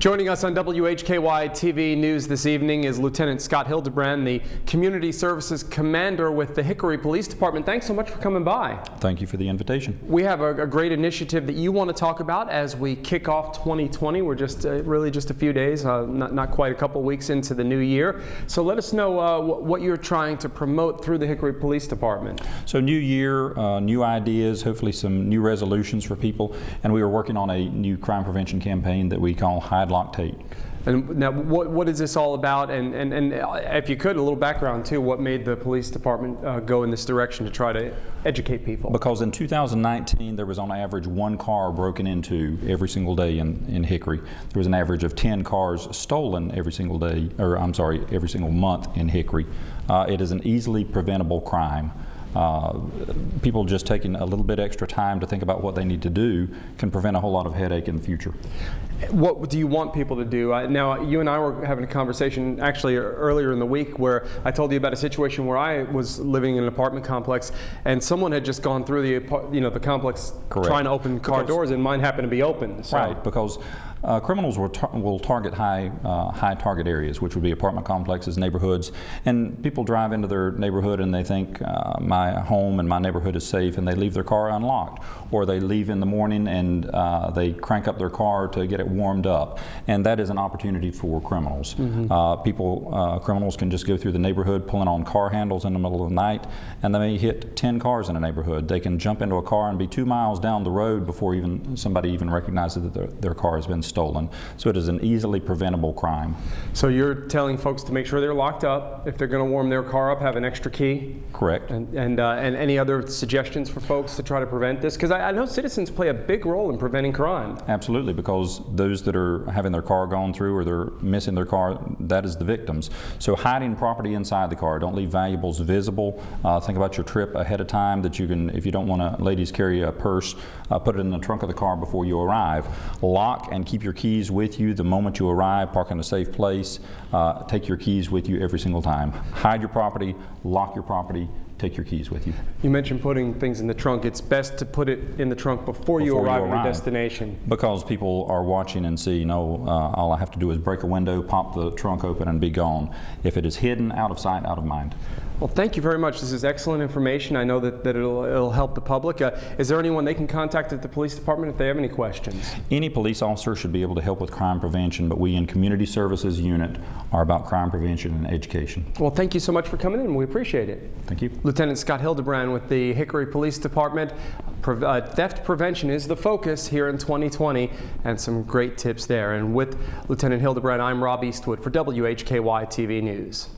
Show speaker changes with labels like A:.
A: Joining us on WHKY TV News this evening is Lieutenant Scott Hildebrand, the Community Services Commander with the Hickory Police Department. Thanks so much for coming by.
B: Thank you for the invitation.
A: We have a great initiative that you want to talk about as we kick off 2020. We're just really just a few days, not quite a couple weeks into the new year. So let us know what you're trying to promote through the Hickory Police Department.
B: So new year, new ideas, hopefully some new resolutions for people, and we are working on a new crime prevention campaign that we call Hide, Lock, Take.
A: And now, what is this all about? And if you could, a little background too. What made the police department go in this direction to try to educate people?
B: Because in 2019, there was on average one car broken into every single day in Hickory. There was an average of 10 cars stolen every single day, or I'm sorry, every single month in Hickory. It is an easily preventable crime. People just taking a little bit extra time to think about what they need to do can prevent a whole lot of headache in the future.
A: What do you want people to do? Now, you and I were having a conversation actually earlier in the week where I told you about a situation where I was living in an apartment complex and someone had just gone through the complex. Correct. Trying to open car doors, and mine happened to be open. So.
B: Right, because criminals will target high target areas, which would be apartment complexes, neighborhoods, and people drive into their neighborhood and they think my home and my neighborhood is safe, and they leave their car unlocked, or they leave in the morning and they crank up their car to get it warmed up, and that is an opportunity for criminals. Mm-hmm. Criminals can just go through the neighborhood pulling on car handles in the middle of the night, and they may hit 10 cars in a neighborhood. They can jump into a car and be 2 miles down the road before somebody even recognizes that their car has been stolen. So it is an easily preventable crime. So
A: you're telling folks to make sure they're locked up. If they're going to warm their car up, have an extra key.
B: Correct.
A: And any other suggestions for folks to try to prevent this? Because I know citizens play a big role in preventing crime.
B: Absolutely, because those that are having their car gone through or they're missing their car, that is the victims. So hiding property inside the car. Don't leave valuables visible. Think about your trip ahead of time, that you can, if you don't want to, ladies carry a purse, put it in the trunk of the car before you arrive. Lock and keep your keys with you the moment you arrive. Park in a safe place. Take your keys with you every single time. Hide your property, lock your property, take your keys with you.
A: You mentioned putting things in the trunk. It's best to put it in the trunk before you arrive at your destination. Because
B: people are watching and see, all I have to do is break a window, pop the trunk open, and be gone. If it is hidden, out of sight, out of mind.
A: Well, thank you very much. This is excellent information. I know that it'll help the public. Is there anyone they can contact at the police department if they have any questions?
B: Any police officer should be able to help with crime prevention, but we in Community Services Unit are about crime prevention and education.
A: Well, thank you so much for coming in. We appreciate it.
B: Thank you.
A: Lieutenant Scott Hildebrand with the Hickory Police Department. Theft prevention is the focus here in 2020, and some great tips there. And with Lieutenant Hildebrand, I'm Rob Eastwood for WHKY TV News.